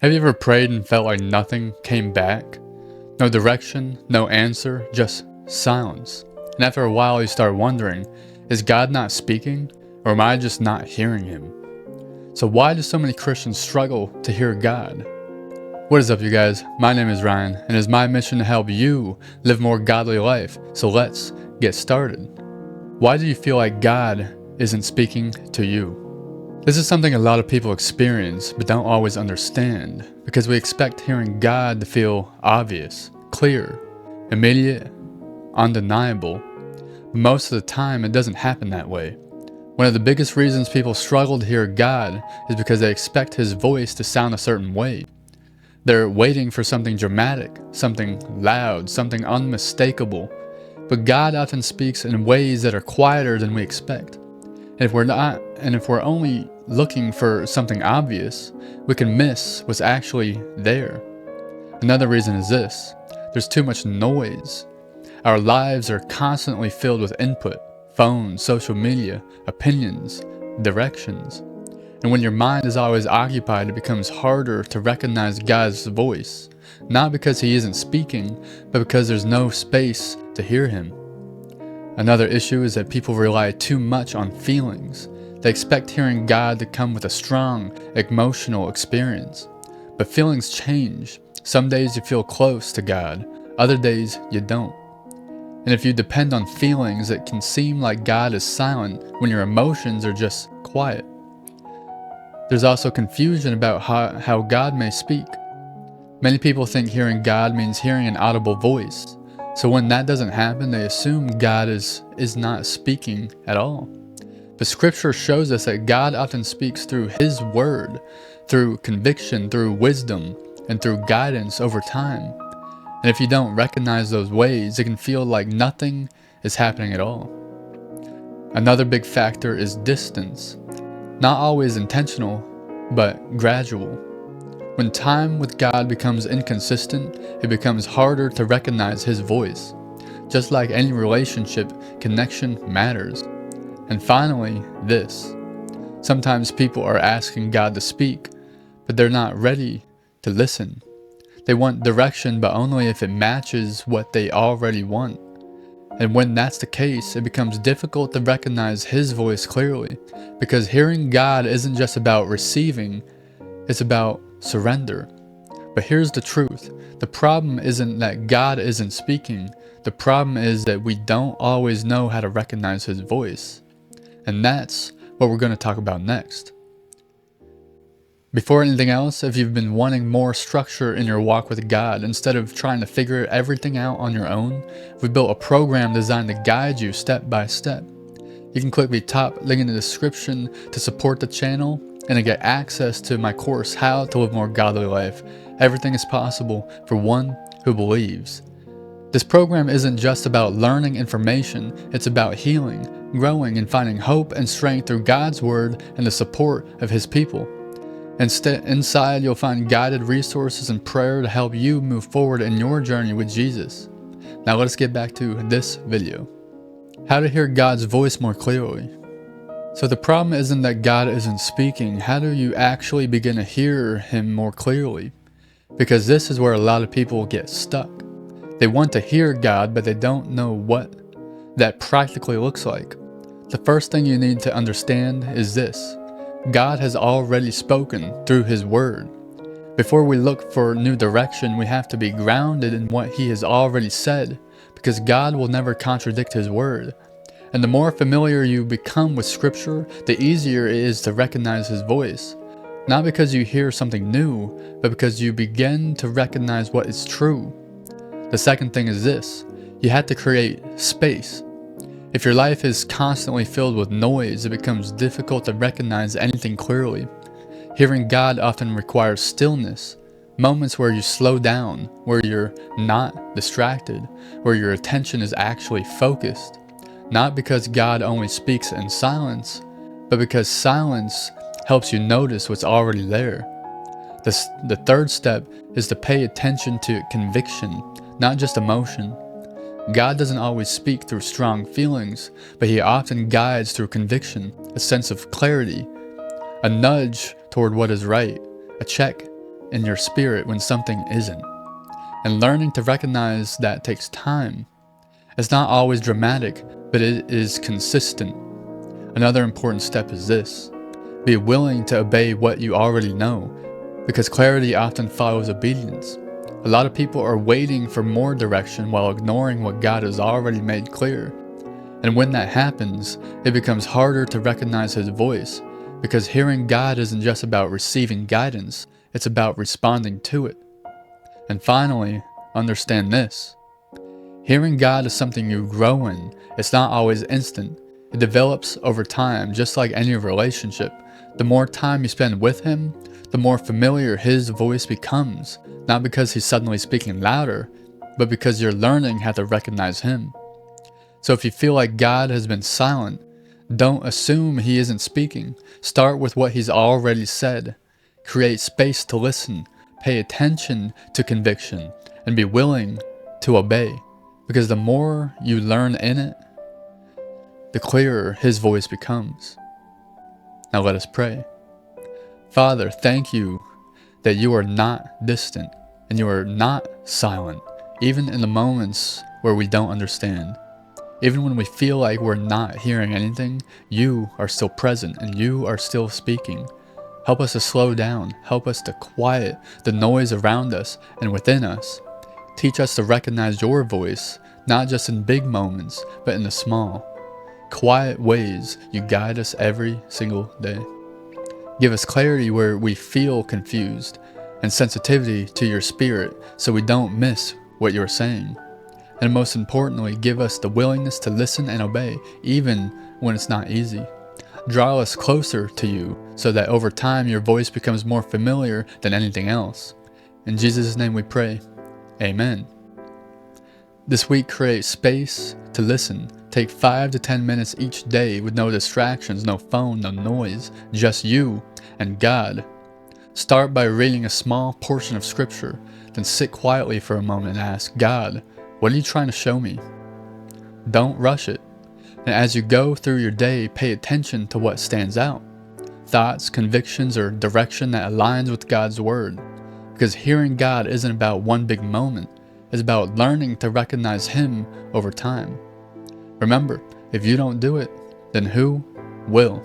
Have you ever prayed and felt like nothing came back? No direction, no answer, just silence. And after a while you start wondering, is God not speaking, or am I just not hearing him? So why do so many Christians struggle to hear God? What is up, you guys? My name is Ryan, and it is my mission to help you live a more godly life. So let's get started. Why do you feel like God isn't speaking to you? This is something a lot of people experience but don't always understand, because we expect hearing God to feel obvious, clear, immediate, undeniable. But most of the time it doesn't happen that way. One of the biggest reasons people struggle to hear God is because they expect his voice to sound a certain way. They're waiting for something dramatic, something loud, something unmistakable. But God often speaks in ways that are quieter than we expect. And if we're only looking for something obvious, we can miss what's actually there. Another reason is this: there's too much noise. Our lives are constantly filled with input: phones, social media, opinions, directions. And when your mind is always occupied, it becomes harder to recognize God's voice, not because he isn't speaking, but because there's no space to hear him. Another issue is that people rely too much on feelings. They expect hearing God to come with a strong, emotional experience. But feelings change. Some days you feel close to God, other days you don't. And if you depend on feelings, it can seem like God is silent when your emotions are just quiet. There's also confusion about how God may speak. Many people think hearing God means hearing an audible voice. So when that doesn't happen, they assume God is not speaking at all. But scripture shows us that God often speaks through his word, through conviction, through wisdom, and through guidance over time. And if you don't recognize those ways, it can feel like nothing is happening at all. Another big factor is distance. Not always intentional, but gradual. When time with God becomes inconsistent, it becomes harder to recognize his voice. Just like any relationship, connection matters. And finally, this. Sometimes people are asking God to speak, but they're not ready to listen. They want direction, but only if it matches what they already want. And when that's the case, it becomes difficult to recognize his voice clearly, because hearing God isn't just about receiving, it's about surrender. But here's the truth: the problem isn't that God isn't speaking, the problem is that we don't always know how to recognize his voice. And that's what we're going to talk about next. Before anything else, if you've been wanting more structure in your walk with God instead of trying to figure everything out on your own, we built a program designed to guide you step by step. You can click the top link in the description to support the channel and to get access to my course, How to Live More Godly Life. Everything is possible for one who believes. This program isn't just about learning information, it's about healing, growing, and finding hope and strength through God's word and the support of his people. Inside, you'll find guided resources and prayer to help you move forward in your journey with Jesus. Now let's get back to this video. How to hear God's voice more clearly. So the problem isn't that God isn't speaking. How do you actually begin to hear him more clearly? Because this is where a lot of people get stuck. They want to hear God, but they don't know what that practically looks like. The first thing you need to understand is this: God has already spoken through his word. Before we look for new direction, we have to be grounded in what he has already said, because God will never contradict his word. And the more familiar you become with scripture, the easier it is to recognize his voice. Not because you hear something new, but because you begin to recognize what is true. The second thing is this: you have to create space. If your life is constantly filled with noise, it becomes difficult to recognize anything clearly. Hearing God often requires stillness, moments where you slow down, where you're not distracted, where your attention is actually focused. Not because God only speaks in silence, but because silence helps you notice what's already there. The third step is to pay attention to conviction, not just emotion. God doesn't always speak through strong feelings, but he often guides through conviction, a sense of clarity, a nudge toward what is right, a check in your spirit when something isn't. And learning to recognize that takes time. It's not always dramatic, but it is consistent. Another important step is this: be willing to obey what you already know, because clarity often follows obedience. A lot of people are waiting for more direction while ignoring what God has already made clear. And when that happens, it becomes harder to recognize His voice, because hearing God isn't just about receiving guidance, it's about responding to it. And finally, understand this: hearing God is something you grow in. It's not always instant. It develops over time, just like any relationship. The more time you spend with Him, the more familiar His voice becomes, not because He's suddenly speaking louder, but because you're learning how to recognize Him. So if you feel like God has been silent, don't assume He isn't speaking. Start with what He's already said. Create space to listen, pay attention to conviction, and be willing to obey. Because the more you learn in it, the clearer His voice becomes. Now let us pray. Father, thank you that you are not distant and you are not silent, even in the moments where we don't understand. Even when we feel like we're not hearing anything, you are still present and you are still speaking. Help us to slow down. Help us to quiet the noise around us and within us. Teach us to recognize your voice, not just in big moments, but in the small, quiet ways you guide us every single day. Give us clarity where we feel confused and sensitivity to your spirit so we don't miss what you're saying. And most importantly, give us the willingness to listen and obey, even when it's not easy. Draw us closer to you so that over time your voice becomes more familiar than anything else. In Jesus' name we pray. Amen. This week, create space to listen. Take 5 to 10 minutes each day with no distractions, no phone, no noise, just you and God. Start by reading a small portion of Scripture, then sit quietly for a moment and ask, God, what are you trying to show me? Don't rush it. And as you go through your day, pay attention to what stands out. Thoughts, convictions, or direction that aligns with God's Word. Because hearing God isn't about one big moment. It's about learning to recognize Him over time. Remember, if you don't do it, then who will?